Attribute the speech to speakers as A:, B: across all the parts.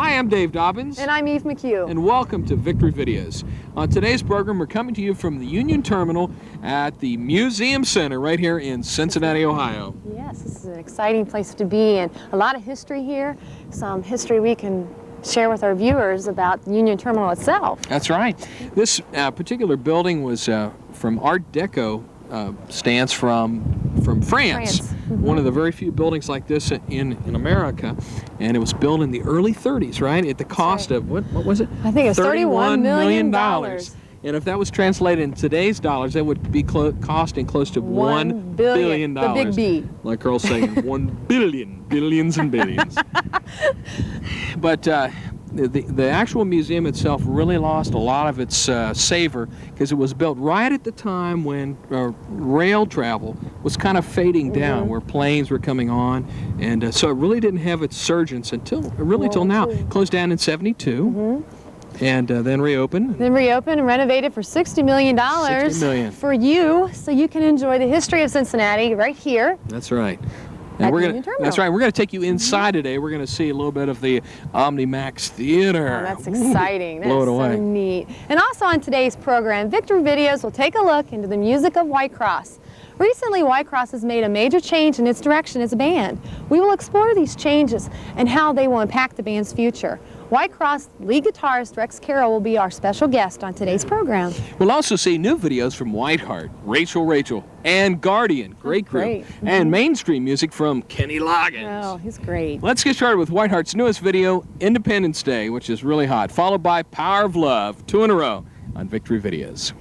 A: Hi, I'm Dave Dobbins.
B: And I'm Eve McHugh.
A: And welcome to Victory Videos. On today's program, we're coming to you from the Union Terminal at the Museum Center right here in Cincinnati, Ohio.
B: Yes, this is an exciting place to be, and a lot of history here. Some history we can share with our viewers about the Union Terminal itself.
A: That's right. This particular building was from Art Deco stance from France.
B: Mm-hmm.
A: One of the very few buildings like this in America, and it was built in the early 30s, right? At the cost of, what was it?
B: I think it's $31 million.
A: And if that was translated in today's dollars, that would be costing close to $1 billion.
B: The big B.
A: Like Earl's saying, 1 billion, billions and billions. But the actual museum itself really lost a lot of its savor because it was built right at the time when rail travel was kind of fading down, where planes were coming on, and so it really didn't have its surgence until now. Closed down in '72. And then reopened.
B: Then reopened and renovated for $60 million.
A: $60 million.
B: For you, so you can enjoy the history of Cincinnati right here.
A: That's right. And that's right. We're going to take you inside today. We're going to see a little bit of the OmniMax Theater.
B: Oh, that's exciting. That's
A: blow it away.
B: So neat. And also on today's program, Victory Videos will take a look into the music of Whitecross. Recently, Whitecross has made a major change in its direction as a band. We will explore these changes and how they will impact the band's future. Whitecross lead guitarist Rex Carroll will be our special guest on today's program.
A: We'll also see new videos from Whiteheart, Rachel, and Guardian, great group, and mainstream music from Kenny Loggins.
B: Oh, he's great.
A: Let's get started with Whiteheart's newest video, Independence Day, which is really hot, followed by Power of Love, 2 in a row on Victory Videos.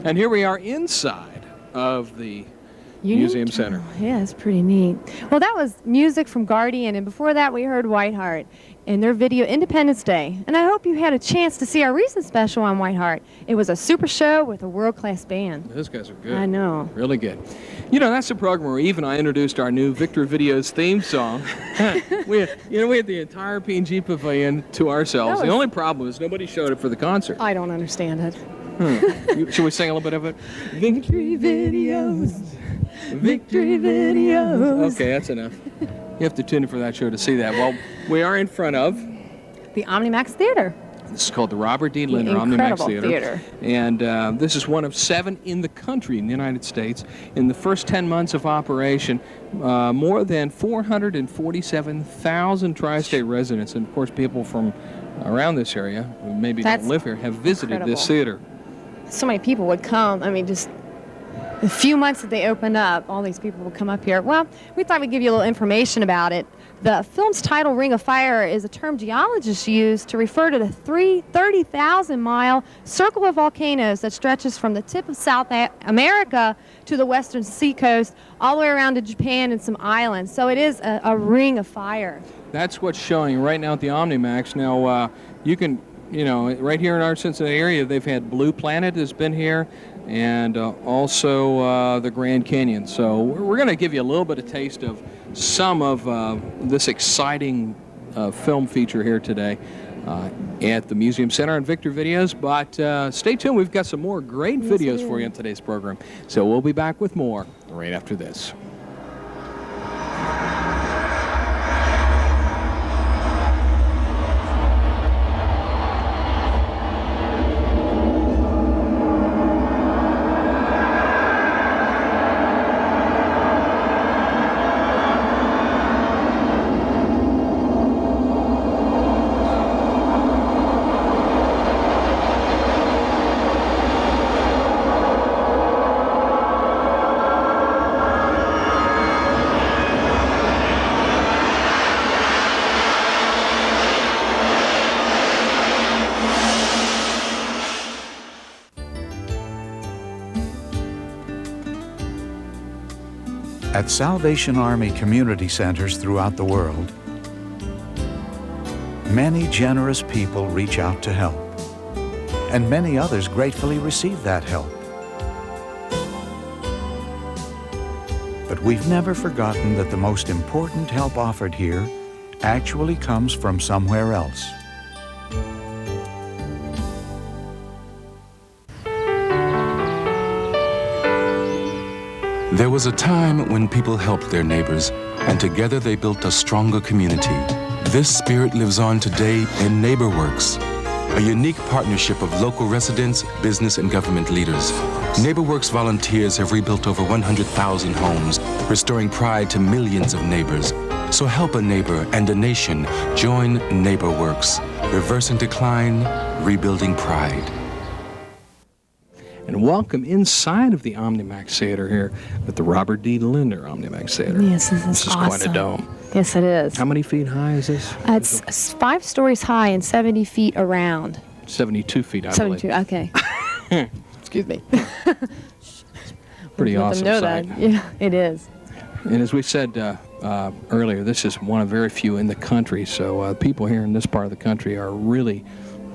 A: And here we are inside of the
B: Union
A: Museum Center.
B: Yeah, it's pretty neat. Well, that was music from Guardian, and before that we heard Whiteheart in their video Independence Day. And I hope you had a chance to see our recent special on Whiteheart. It was a super show with a world-class band.
A: Those guys are good.
B: I know.
A: Really good. You know, that's the program where Eve and I introduced our new Victor Videos theme song. we had the entire P&G Pavilion to ourselves. The only problem is nobody showed up for the concert.
B: I don't understand it.
A: Should we sing a little bit of it? Victory Videos. Victory Videos. Okay, that's enough. You have to tune in for that show to see that. Well, we are in front of
B: the Omnimax Theater.
A: This is called the Robert D. Linder Omnimax Theater. And this is one of 7 in the country in the United States. In the first 10 months of operation, more than 447,000 tri-state residents, and of course people from around this area who maybe don't live here, have visited this theater.
B: So many people would come. I mean, just the few months that they opened up, all these people would come up here. Well, we thought we'd give you a little information about it. The film's title, Ring of Fire, is a term geologists use to refer to the 30,000-mile circle of volcanoes that stretches from the tip of South America to the western seacoast, all the way around to Japan and some islands. So it is a ring of fire. That's what's showing right now at the Omnimax. Now, you can, right here in our Cincinnati area, they've had Blue Planet has been here, and also the Grand Canyon. So we're going to give you a little bit of taste of some of this exciting film feature here today at the Museum Center and Victor Videos. But stay tuned. We've got some more great videos for you in today's program. So we'll be back with more right after this.
C: At Salvation Army community centers throughout the world, many generous people reach out to help, and many others gratefully receive that help. But we've never forgotten that the most important help offered here actually comes from somewhere else.
D: There was a time when people helped their neighbors, and together they built a stronger community. This spirit lives on today in NeighborWorks, a unique partnership of local residents, business, and government leaders. NeighborWorks volunteers have rebuilt over 100,000 homes, restoring pride to millions of neighbors. So help a neighbor and a nation. Join NeighborWorks, reversing decline, rebuilding pride.
A: And welcome inside of the Omnimax Theater here at the Robert D. Linder Omnimax Theater.
B: Yes, this is awesome.
A: Quite a dome.
B: Yes, it is.
A: How many feet high is this?
B: It's 5 stories high and 70 feet around.
A: 72 feet, I
B: 72,
A: believe.
B: okay. Excuse me.
A: Pretty awesome
B: know
A: sight.
B: that. Yeah, it is.
A: And as we said earlier, this is one of very few in the country, so people here in this part of the country are really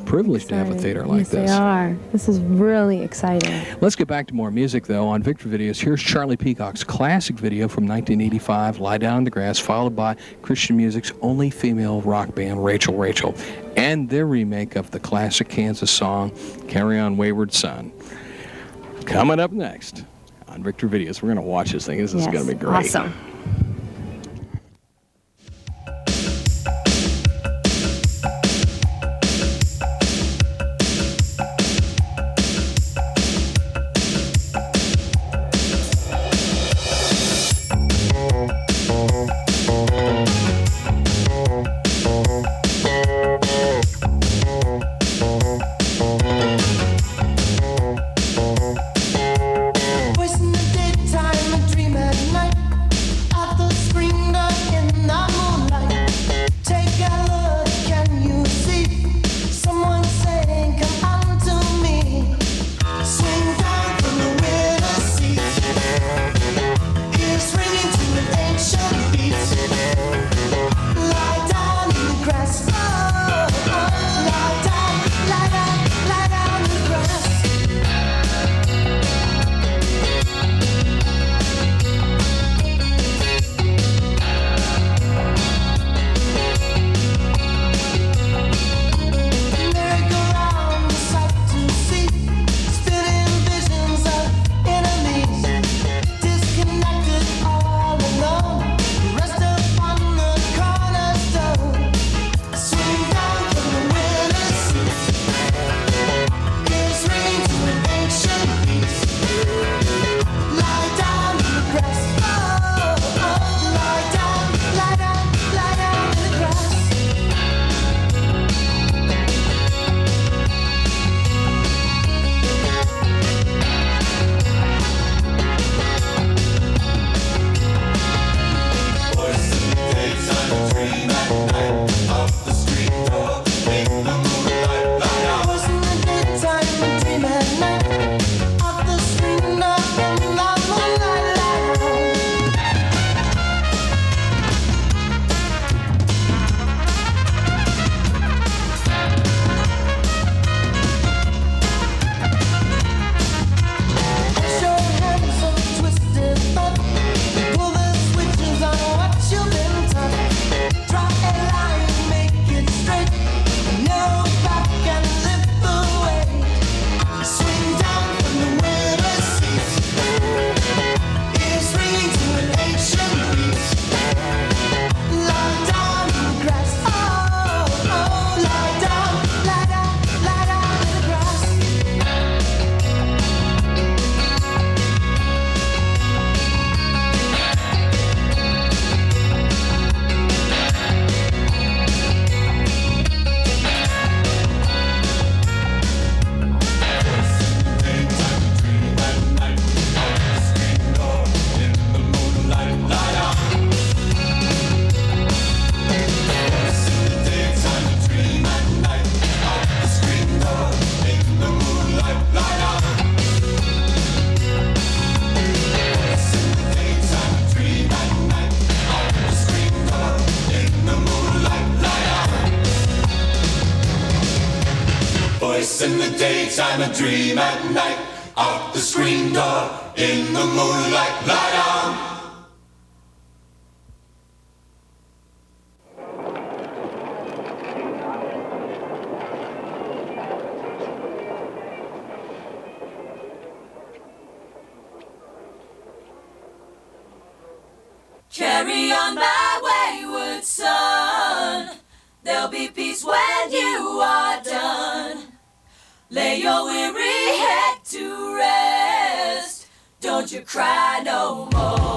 A: privileged to have a theater like this.
B: Yes, they are. This is really exciting.
A: Let's get back to more music, though. On Victor Videos, here's Charlie Peacock's classic video from 1985, Lie Down in the Grass, followed by Christian music's only female rock band, Rachel Rachel, and their remake of the classic Kansas song, Carry On Wayward Son. Coming up next on Victor Videos. We're going to watch this thing. This is going to be great.
B: Awesome.
E: Voice in the daytime, a dream at night. bliss in the daytime, a dream at night. Out the screen door, in the moonlight, light on.
F: Carry on, my wayward son. There'll be peace when you are done. Lay your weary head to rest. Don't you cry no more.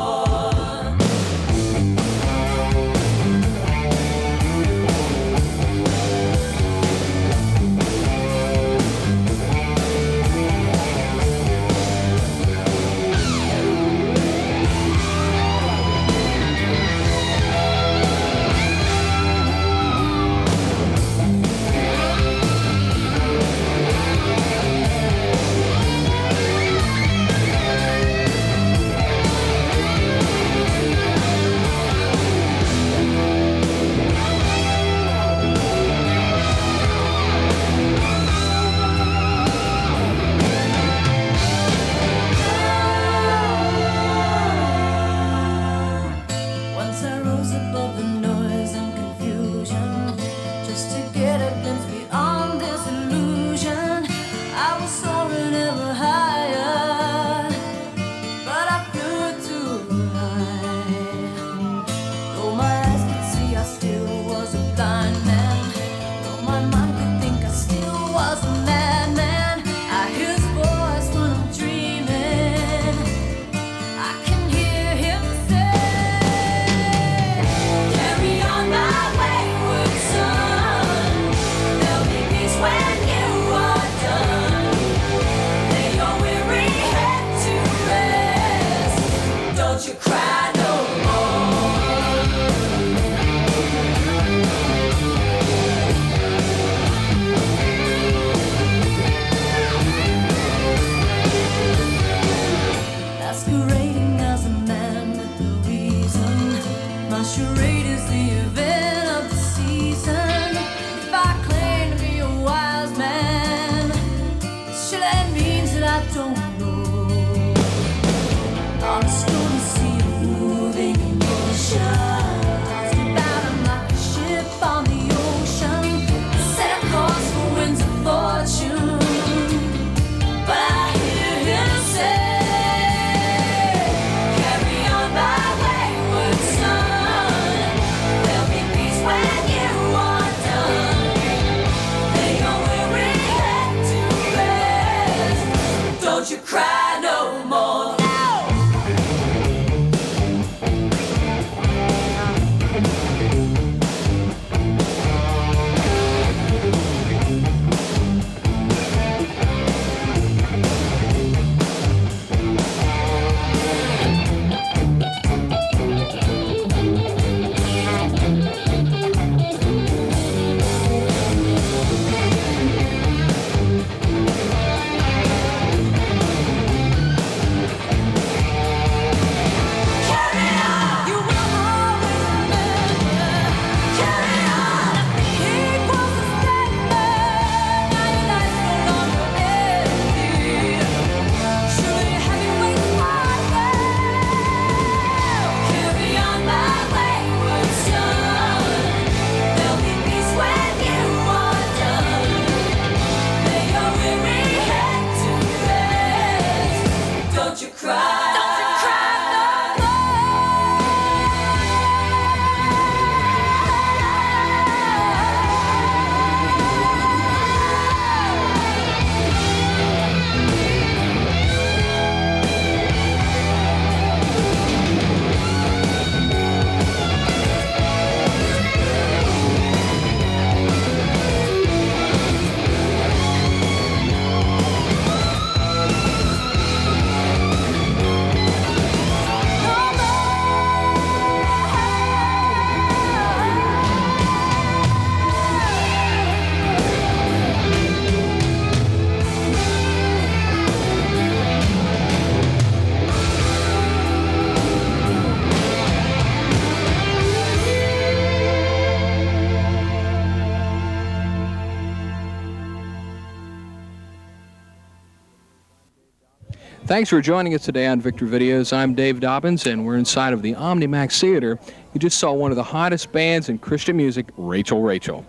A: Thanks for joining us today on Victor Videos. I'm Dave Dobbins, and we're inside of the OmniMax Theater. You just saw one of the hottest bands in Christian music, Rachel.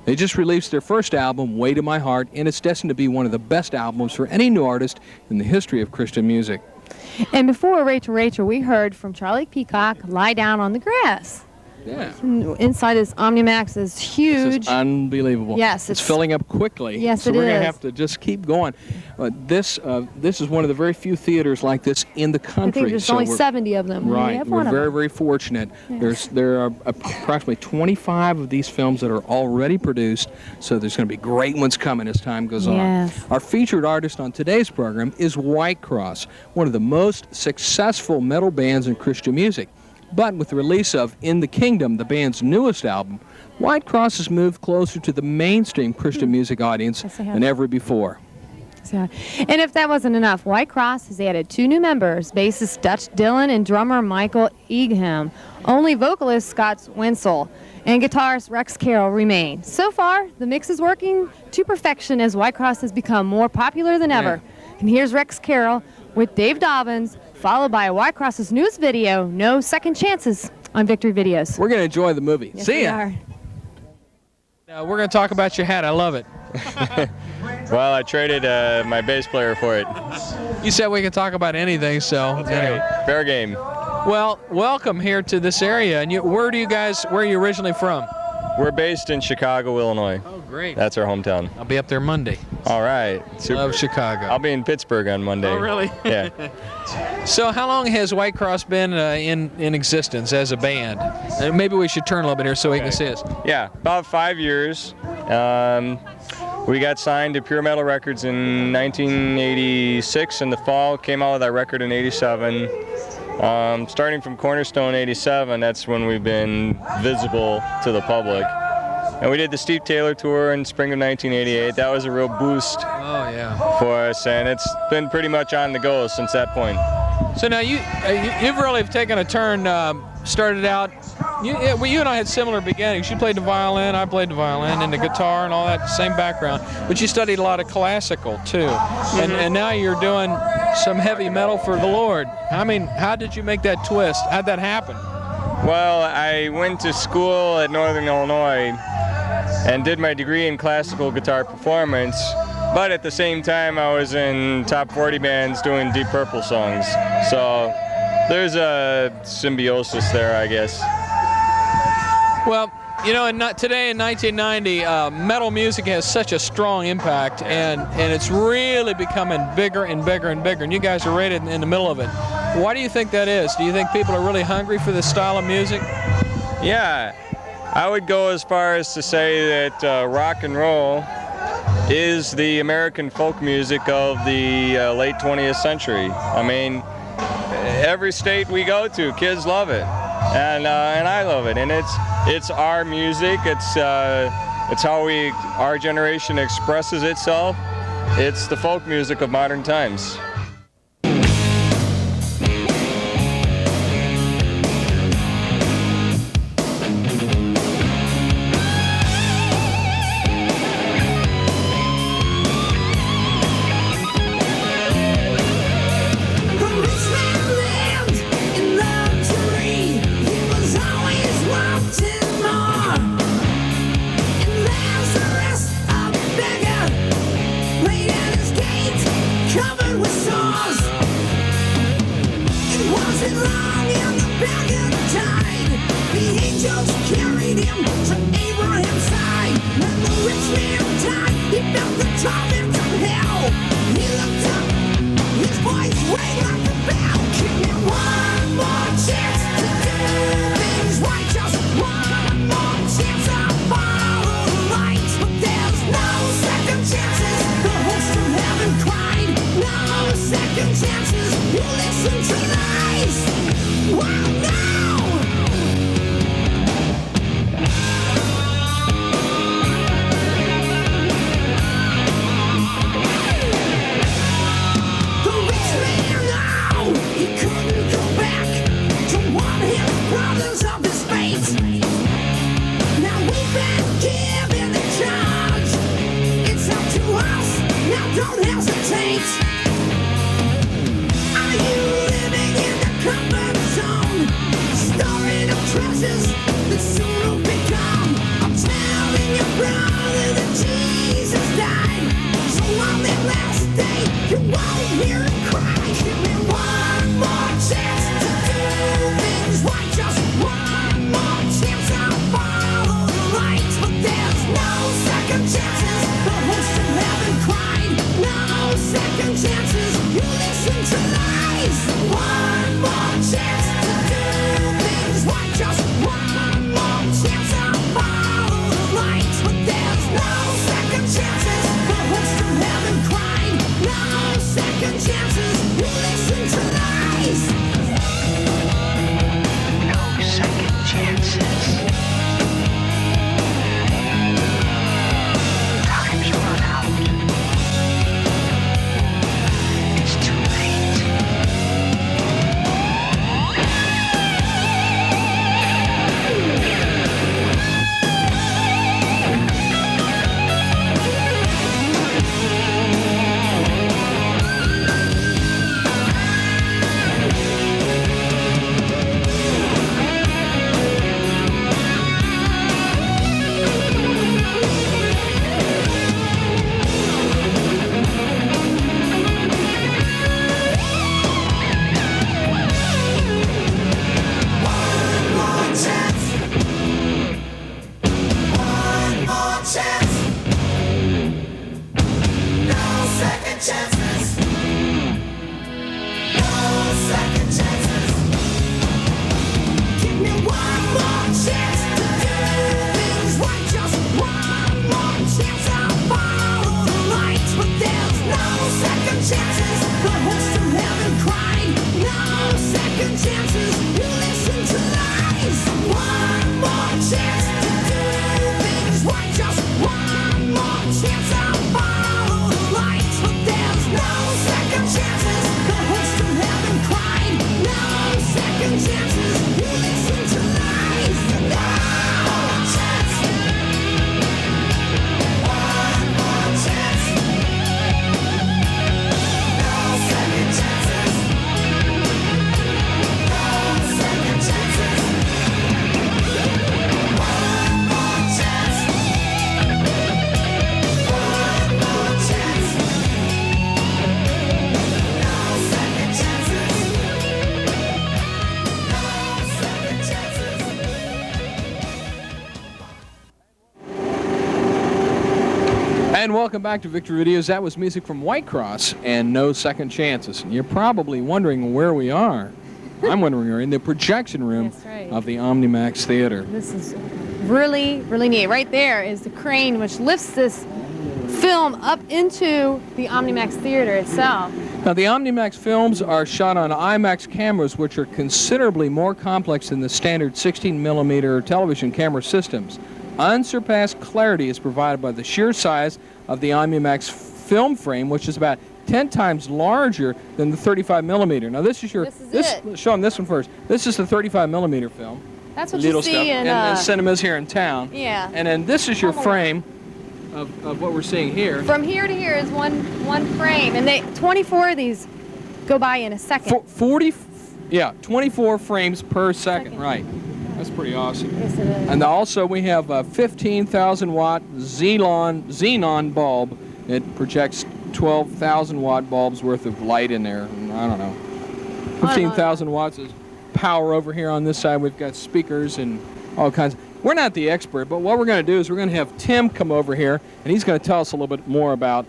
A: They just released their first album, Way to My Heart, and it's destined to be one of the best albums for any new artist in the history of Christian music.
B: And before Rachel, we heard from Charlie Peacock, Lie Down on the Grass.
A: Yeah.
B: Inside this OmniMax is huge.
A: This is unbelievable.
B: Yes.
A: It's filling up quickly.
B: Yes,
A: so
B: it
A: we're going to
B: is.
A: have to just keep going. This is one of the very few theaters like this in the country.
B: I think there's
A: so
B: only
A: we're-
B: 70 of them. We
A: Right,
B: have
A: we're
B: one of them.
A: very fortunate.
B: Yes.
A: There are approximately 25 of these films that are already produced, so there's going to be great ones coming as time goes
B: Yes.
A: on. Our featured artist on today's program is Whitecross, one of the most successful metal bands in Christian music. But with the release of In the Kingdom, the band's newest album, Whitecross has moved closer to the mainstream Christian music audience
B: Yes, they have.
A: than ever before.
B: So, and if that wasn't enough, Whitecross has added 2 new members, bassist Dutch Dillon and drummer Michael Egham. Only vocalist Scott Wenzel and guitarist Rex Carroll remain. So far, the mix is working to perfection as Whitecross has become more popular than ever. And here's Rex Carroll with Dave Dobbins, followed by Whitecross's newest video, No Second Chances, on Victory Videos.
A: We're going to enjoy the movie.
B: Yes,
A: See
B: we
A: ya.
B: are.
A: Now, we're going to talk about your hat. I love it.
G: Well, I traded my bass player for it.
A: You said we could talk about anything, so anyway.
G: Fair game.
A: Well, welcome here to this area. And where are you originally from?
G: We're based in Chicago, Illinois.
A: Oh, great.
G: That's our hometown.
A: I'll be up there Monday.
G: All right. Super.
A: Love Chicago.
G: I'll be in Pittsburgh on Monday.
A: Oh, really?
G: Yeah.
A: So how long has Whitecross been in existence as a band? Maybe we should turn a little bit here so he can see us.
G: Yeah, about 5 years. We got signed to Pure Metal Records in 1986 in the fall, came out with our record in 87. Starting from Cornerstone 87, that's when we've been visible to the public. And we did the Steve Taylor tour in spring of 1988. That was a real boost
A: Oh, yeah.
G: for us, and it's been pretty much on the go since that point.
A: So now you've really taken a turn, started out, you and I had similar beginnings. You played the violin, I played the violin, and the guitar and all that, same background. But you studied a lot of classical, too. And now you're doing some heavy metal for the Lord. I mean, how did you make that twist? How'd that happen?
G: Well, I went to school at Northern Illinois and did my degree in classical guitar performance, but at the same time I was in top 40 bands doing Deep Purple songs. So there's a symbiosis there, I guess.
A: Well, you know, today in 1990, metal music has such a strong impact, and it's really becoming bigger and bigger and bigger, and you guys are right in the middle of it. Why do you think that is? Do you think people are really hungry for this style of music?
G: Yeah, I would go as far as to say that rock and roll is the American folk music of the late 20th century. I mean, every state we go to, kids love it, and I love it, and it's our music. It's how our generation expresses itself. It's the folk music of modern times.
A: And welcome back to Victor Videos. That was music from Whitecross and No Second Chances. And you're probably wondering where we are. I'm wondering we're in the projection room
B: That's right.
A: of the OmniMax Theater.
B: This is really, really neat. Right there is the crane which lifts this film up into the OmniMax Theater itself.
A: Now, the OmniMax films are shot on IMAX cameras, which are considerably more complex than the standard 16mm television camera systems. Unsurpassed clarity is provided by the sheer size of the OmniMax film frame, which is about 10 times larger than the 35mm. Now, this is your... Show them this one first. This is the 35mm film.
B: That's what
A: Little
B: you see
A: stuff.
B: in...
A: and cinemas here in town.
B: Yeah.
A: And then this is your frame of what we're seeing here.
B: From here to here is one frame, and 24 of these go by in a second.
A: 24 frames per second, right. That's pretty awesome.
B: Yes, it is.
A: And also we have a 15,000 watt xenon bulb. It projects 12,000 watt bulbs worth of light in there. I don't know. 15,000 watts is power over here on this side. We've got speakers and all kinds. We're not the expert, but what we're going to do is we're going to have Tim come over here, and he's going to tell us a little bit more about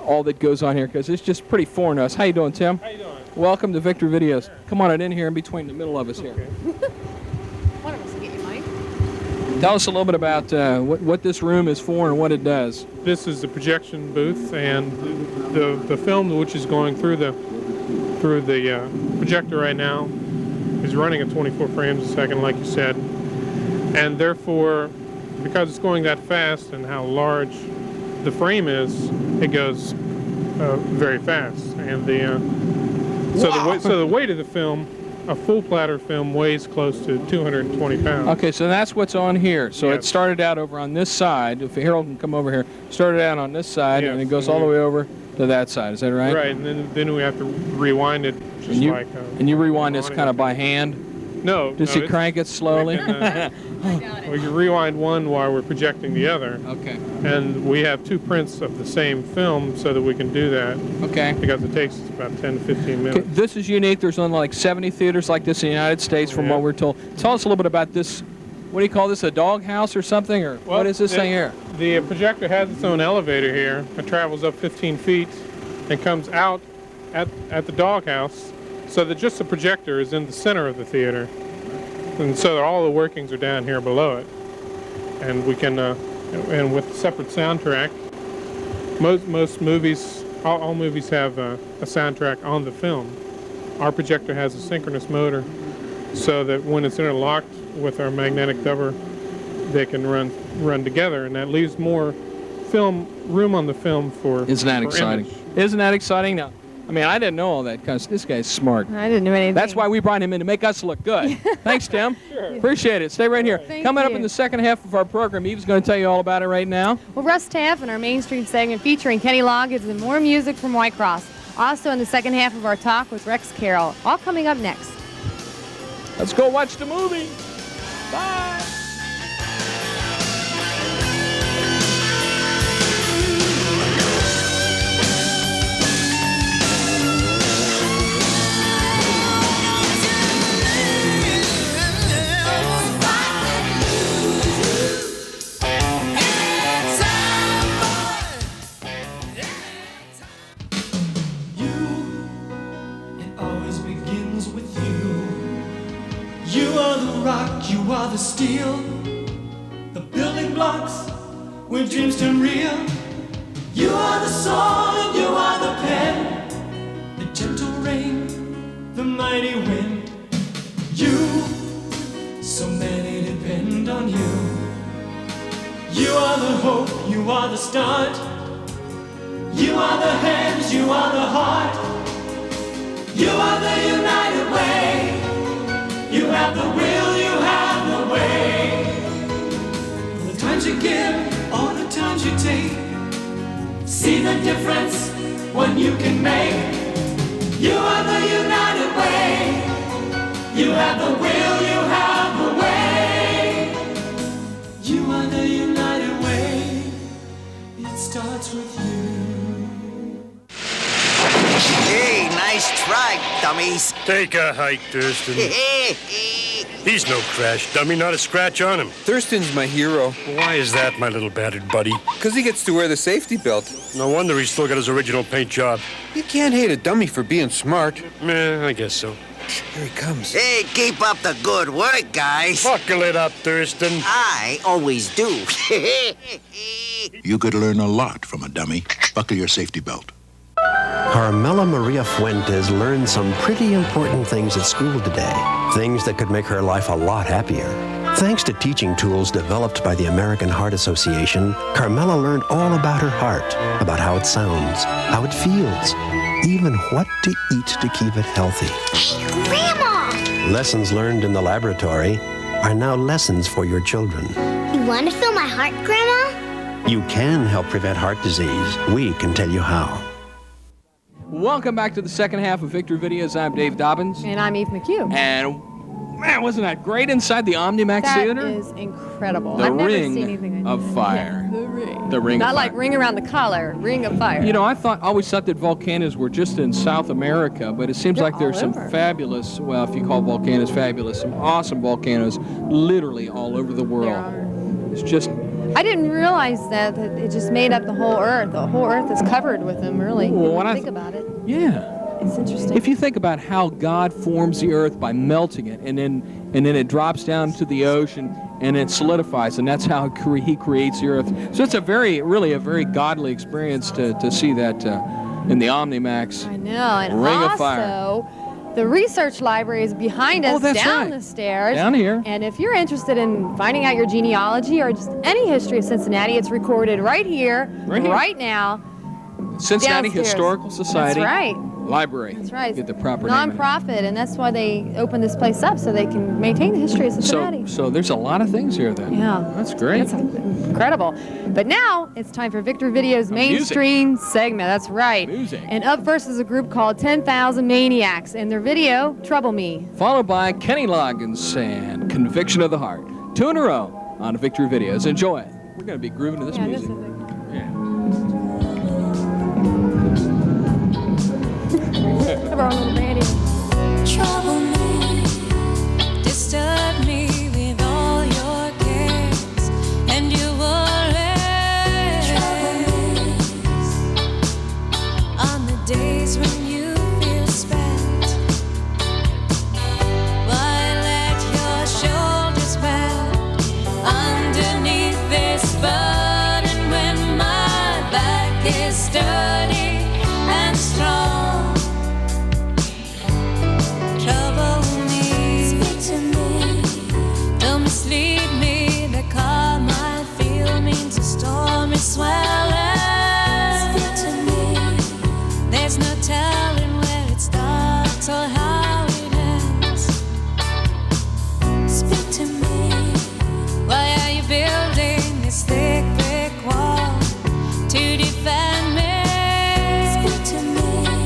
A: all that goes on here, because it's just pretty foreign to us. How you doing, Tim?
H: How you doing?
A: Welcome to Victor Videos. Come on in here in between the middle of us here.
B: One of us will get you, Mike.
A: Tell us a little bit about what this room is for and what it does.
H: This is the projection booth, and the film which is going through the projector right now is running at 24 frames a second, like you said. And therefore, because it's going that fast and how large the frame is, it goes very fast. And so the weight of the film, a full platter film, weighs close to 220 pounds.
A: Okay, so that's what's on here. So
H: Yes.
A: it started out over on this side. If Harold can come over here, started out on this side,
H: Yes,
A: and it goes all the way over to that side. Is that right?
H: Right, and then we have to rewind it just
A: And you,
H: like...
A: and you rewind this kind of by hand?
H: No.
A: Does
H: no,
A: he crank it slowly?
H: We can rewind one while we're projecting the other.
A: Okay.
H: And we have two prints of the same film so that we can do that.
A: Okay.
H: Because it takes about 10 to 15 minutes.
A: Okay, this is unique. There's only like 70 theaters like this in the United States, from what we're told. Tell us a little bit about this. What do you call this? A dog house or something? Or
H: Well,
A: what is this thing here?
H: The projector has its own elevator here. It travels up 15 feet and comes out at the doghouse, so that just the projector is in the center of the theater. And so that all the workings are down here below it. And we can, and with separate soundtrack, most movies, all movies have a soundtrack on the film. Our projector has a synchronous motor, so that when it's interlocked with our magnetic cover, they can run together, and that leaves more room on the film for...
A: Isn't that
H: for
A: exciting?
H: image.
A: Isn't that exciting? Now, I mean, I didn't know all that, because this guy's smart.
B: I didn't know anything.
A: That's why we brought him in, to make us look good. Thanks, Tim.
H: Sure.
A: Appreciate it. Stay right here.
B: Thank
A: Coming up
B: you.
A: in the second half of our program, Eve's going to tell you all about it right now.
B: Well, Russ Taff in our Main Street segment featuring Kenny Loggins and more music from Whitecross. Also in the second half of our talk with Rex Carroll. All coming up next.
A: Let's go watch the movie. Bye.
E: You are the rock, you are the steel, the building blocks where dreams turn real. You are the song, you are the pen, the gentle rain, the mighty wind. You, so many depend on you. You are the hope, you are the start. You are the hands, you are the heart. You are the united way. You have the will, you have the way. The times you give, all the times you take. See the difference when you can make. You are the united way. You have the will, you have the way. You are the united way. It starts with you.
I: Hey, nice try, dummies.
J: Take a hike, Thurston.
I: He's no crash dummy, not a scratch on him.
J: Thurston's my hero.
I: Why is that, my little battered buddy?
J: Because he gets to wear the safety belt.
I: No wonder he's still got his original paint job.
J: You can't hate a dummy for being smart.
I: I guess so.
J: Here he comes.
K: Hey, keep up the good work, guys.
I: Buckle it up, Thurston.
K: I always do.
L: You could learn a lot from a dummy. Buckle your safety belt.
M: Carmela Maria Fuentes learned some pretty important things at school today. Things that could make her life a lot happier. Thanks to teaching tools developed by the American Heart Association, Carmela learned all about her heart, about how it sounds, how it feels, even what to eat to keep it healthy.
N: Hey, Grandma!
M: Lessons learned in the laboratory are now lessons for your children.
N: You want to feel my heart, Grandma?
M: You can help prevent heart disease. We can tell you how.
A: Welcome back to the second half of Victor Videos. I'm Dave Dobbins.
B: And I'm Eve McHugh.
A: And, man, wasn't that great inside the OmniMax Theater?
B: That is incredible.
A: The
B: I've never
A: Ring
B: seen anything
A: of Fire.
B: Yeah, the Ring.
A: The Ring
B: Not
A: of
B: like
A: Fire.
B: Ring Around the Collar, Ring of Fire.
A: You know, I always thought that volcanoes were just in South America, but it seems
B: They're
A: like there's
B: all
A: some
B: over.
A: fabulous, well, if you call volcanoes fabulous, some awesome volcanoes literally all over the world.
B: There are.
A: It's just...
B: I didn't realize that it just made up the whole Earth. The whole Earth is covered with them, really.
A: Well, when I
B: think about it.
A: Yeah.
B: It's interesting.
A: If you think about how God forms the earth by melting it, and then it drops down to the ocean, and it solidifies, and that's how He creates the earth. So it's really a very godly experience to see that in the OmniMax.
B: I know, and
A: Ring
B: also,
A: of Fire.
B: the research library is behind us
A: Oh, that's
B: down
A: right.
B: the stairs.
A: Down here.
B: And if you're interested in finding out your genealogy or just any history of Cincinnati, it's recorded right here, right now.
A: Cincinnati
B: downstairs.
A: Historical Society.
B: That's right.
A: Library.
B: That's right.
A: Get the proper name.
B: Non-profit, and that's why they opened this place up, so they can maintain the history of Cincinnati.
A: So there's a lot of things here then.
B: Yeah.
A: That's great.
B: That's incredible. But now it's time for Victor Video's mainstream segment. That's right.
A: Music.
B: And up first is a group called 10,000 Maniacs, and their video, Trouble Me.
A: Followed by Kenny Loggins and Conviction of the Heart. 2 in a row on Victory Videos. Enjoy it. We're going to be grooving to this music.
F: Trouble me, disturb me with all your cares and your worries. On the days when you feel spent, why let your shoulders bend underneath this burden when my back is sturdy and strong? Trouble me, speak to me, don't mislead me. The calm I feel means a storm is swelling. Speak to me, there's no telling where it starts or how it ends. Speak to me, why are you building this thick brick wall to defend me? Speak to me.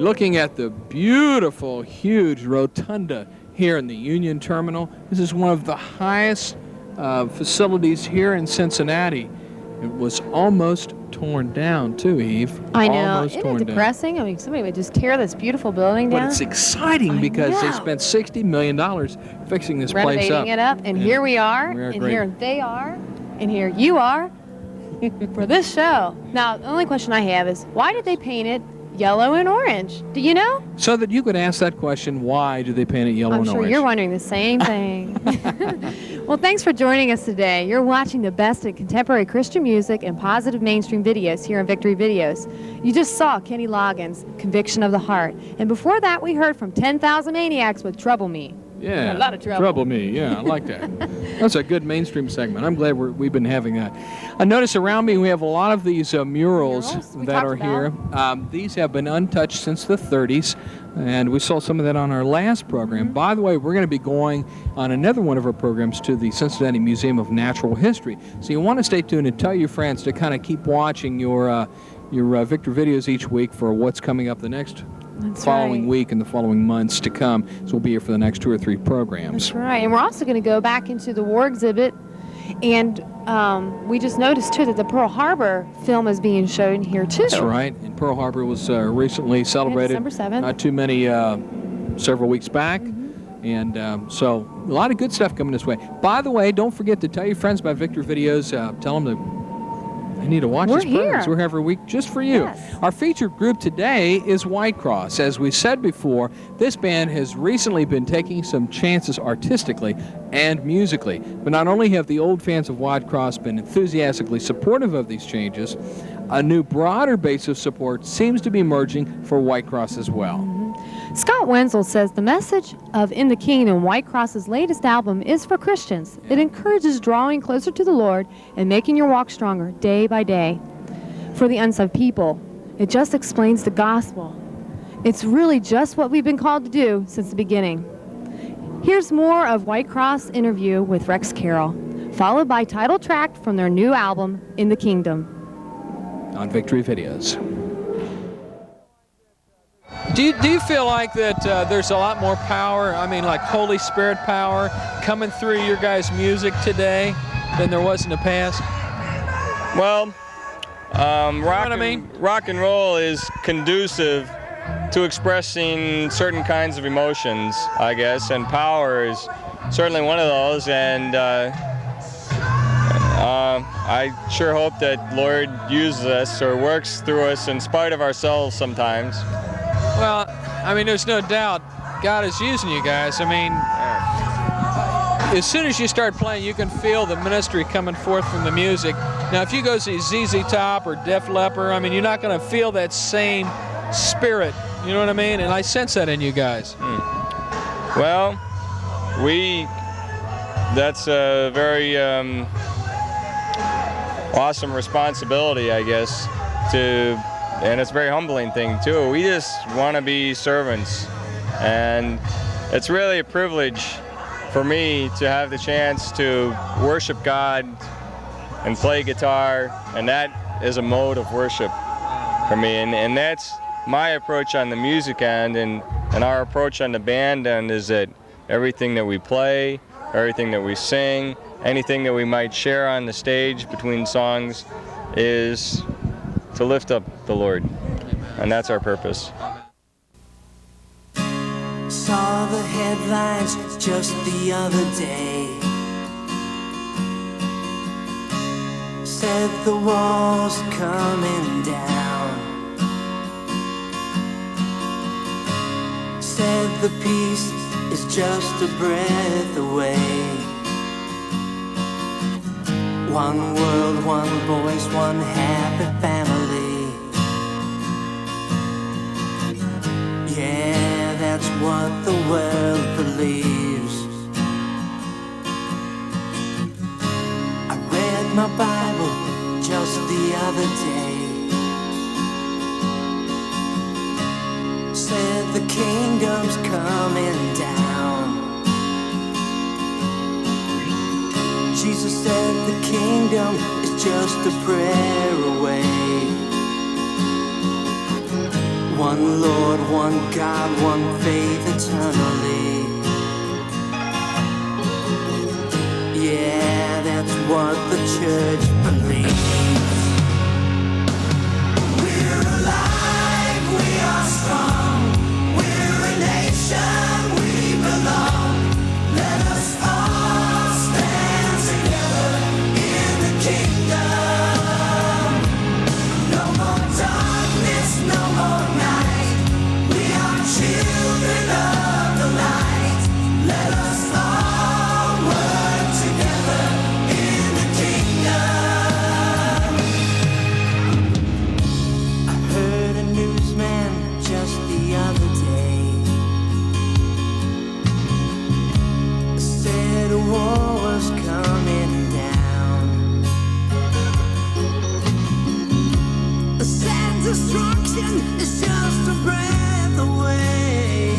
A: You're looking at the beautiful, huge rotunda here in the Union Terminal. This is one of the highest facilities here in Cincinnati. It was almost torn down, too, Eve.
B: I know.
A: Almost
B: Isn't
A: torn
B: it depressing? I mean, somebody would just tear this beautiful building down.
A: But it's exciting because they
B: know.
A: spent $60 million fixing this place
B: Renovating
A: up.
B: it up, and here we are,
A: we are
B: and
A: great.
B: here they are, and here you are for this show. Now, the only question I have is, why did they paint it yellow and orange? Do you know?
A: So that you could ask that question, why do they paint it yellow
B: I'm
A: and
B: sure
A: orange?
B: you're wondering the same thing. Well, thanks for joining us today. You're watching the best in contemporary Christian music and positive mainstream videos here on Victory Videos. You just saw Kenny Loggins' Conviction of the Heart. And before that, we heard from 10,000 Maniacs with Trouble Me.
A: Yeah,
B: A lot of trouble.
A: Trouble Me. Yeah, I like that. That's a good mainstream segment. I'm glad we've been having that. I notice around me we have a lot of these murals
B: we
A: that
B: talked
A: are
B: about.
A: here. These have been untouched since the 30s, and we saw some of that on our last program. By the way, we're going to be going on another one of our programs to the Cincinnati Museum of Natural History. So you want to stay tuned and tell your friends to kind of keep watching your Victor videos each week for what's coming up the next following week and the following months to come. So we'll be here for the next 2 or 3 programs.
B: That's right. And we're also going to go back into the war exhibit. And we just noticed, too, that the Pearl Harbor film is being shown here, too.
A: That's right. And Pearl Harbor was recently celebrated.
B: December 7th.
A: Not too many, several weeks back. And so a lot of good stuff coming this way. By the way, don't forget to tell your friends about Victor Videos. Tell them they need to watch
B: We're
A: this program.
B: here.
A: We're here every week just for you.
B: Yes.
A: Our featured group today is Whitecross. As we said before, this band has recently been taking some chances artistically and musically. But not only have the old fans of Whitecross been enthusiastically supportive of these changes, a new broader base of support seems to be emerging for Whitecross as well.
B: Scott Wenzel says the message of In the Kingdom, Whitecross's latest album, is for Christians. It encourages drawing closer to the Lord and making your walk stronger day by day. For the unsaved people, it just explains the gospel. It's really just what we've been called to do since the beginning. Here's more of Whitecross' interview with Rex Carroll, followed by title track from their new album, In the Kingdom.
A: On Victory Videos. Do you feel like that there's a lot more power, I mean like Holy Spirit power, coming through your guys' music today than there was in the past?
G: Well, rock and roll is conducive to expressing certain kinds of emotions, I guess, and power is certainly one of those, and I sure hope that Lord uses us or works through us in spite of ourselves sometimes.
A: Well, I mean, there's no doubt God is using you guys. I mean, as soon as you start playing, you can feel the ministry coming forth from the music. Now, if you go see ZZ Top or Def Leppard, I mean, you're not going to feel that same spirit. You know what I mean? And I sense that in you guys.
G: Well, that's a very awesome responsibility, I guess, and it's a very humbling thing too. We just want to be servants, and it's really a privilege for me to have the chance to worship God and play guitar, and that is a mode of worship for me, and that's my approach on the music end, and our approach on the band end is that everything that we play, everything that we sing, anything that we might share on the stage between songs is to lift up the Lord, and that's our purpose.
E: Saw the headlines just the other day. Said the wall's coming down. Said the peace is just a breath away. One world, one voice, one happy family. Yeah, that's what the world believes. I read my Bible just the other day. Said the kingdom's coming down. Jesus said the kingdom is just a prayer away. One Lord, one God, one faith eternally. Yeah, that's what the church believes. We're alive, we are strong. We're a nation, we belong. Let us all stand together in the kingdom. No more darkness, no more night. We are children of the light. Let us all work together in the kingdom. I heard a newsman just the other day said a war was coming down. The sad destruction is just a breath away.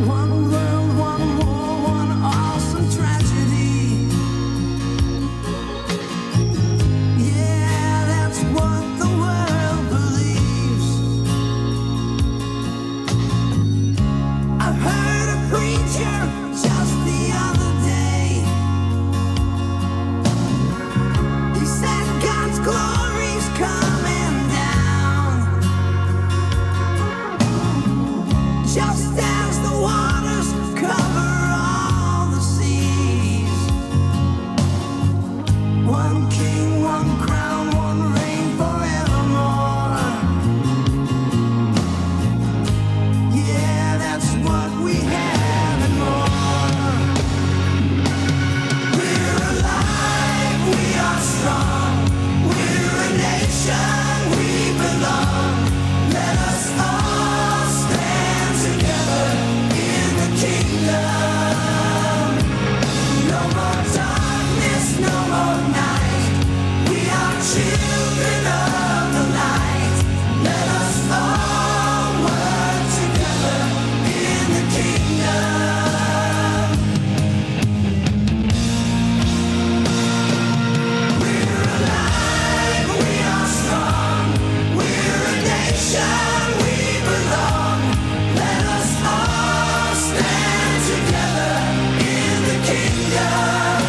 E: One world, one war, one awesome tragedy. Yeah, that's what the world believes. I heard a preacher just the other day. He said God's glory's coming down. Just as the waters cover all the seas. One king, one crown, one reign forevermore. Yeah, that's what we have and more. We're alive, we are strong. We're a nation, we belong. Let us all stand together in the kingdom. No more darkness, no more night. We are children of the light. Let us all work together in the kingdom. We're alive, we are strong. We're a nation, we belong. Let us all stand together in the kingdom.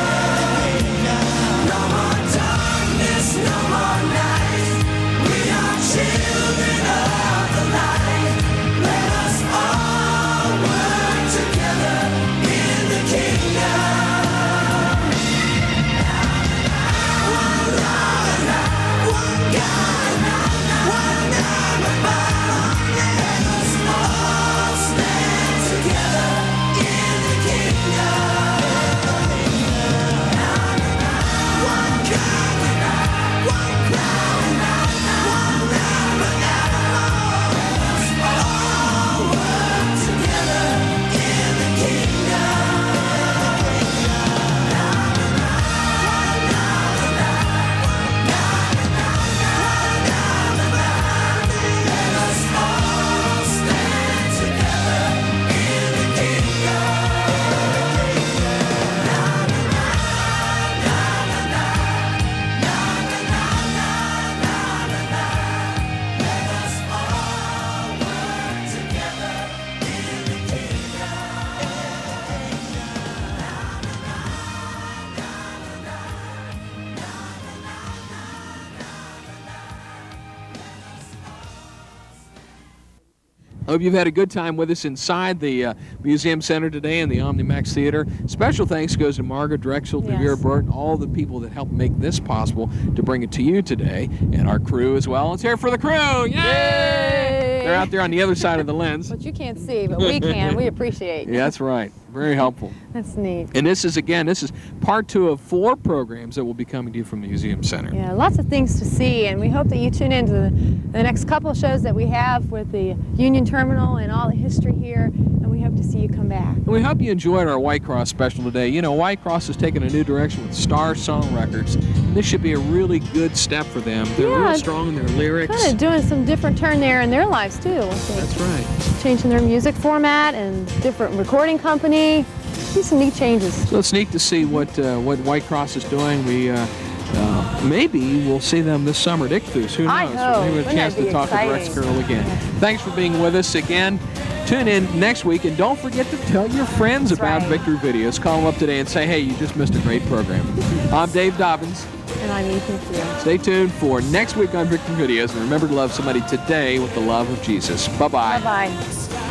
E: No more darkness, no more night. We are children of the light. Let us all work together in the kingdom. One Lord, one God, one name above. Let us all stand together in the kingdom. One God, one crown, one name above. Let us all work together in the kingdom. Let us all stand together in the
A: Hope you've had a good time with us inside the Museum Center today in the OmniMax Theater. Special thanks goes to Margaret Drexel, Devere Burton, all the people that helped make this possible to bring it to you today, and our crew as well. Let's hear it for the crew! Yay! They're out there on the other side of the lens.
B: What you can't see, but we can. We appreciate.
A: Yeah, that's right. Very helpful.
B: That's neat.
A: And this is part 2 of 4 programs that will be coming to you from the Museum Center.
B: Yeah, lots of things to see, and we hope that you tune into the next couple of shows that we have with the Union Terminal and all the history here, and we hope to see you come back.
A: And we hope you enjoyed our Whitecross special today. You know, Whitecross has taken a new direction with Star Song Records, and this should be a really good step for them. They're real strong in their lyrics.
B: Kind of doing some different turn there in their lives, too.
A: That's right.
B: Changing their music format and different recording company. See some neat changes.
A: So it's neat to see what Whitecross is doing. We Maybe we'll see them this summer at Ichthus. Who knows?
B: I know.
A: Maybe a
B: Wouldn't
A: chance
B: that
A: to
B: be
A: talk with Rex
B: exciting?
A: Girl again. Thanks for being with us again. Tune in next week, and don't forget to tell your friends about
B: right.
A: Victory Videos. Call them up today and say, hey, you just missed a great program. I'm Dave Dobbins.
B: And I'm Ethan Field.
A: Stay tuned for next week on Victory Videos, and remember to love somebody today with the love of Jesus. Bye-bye.
B: Bye-bye.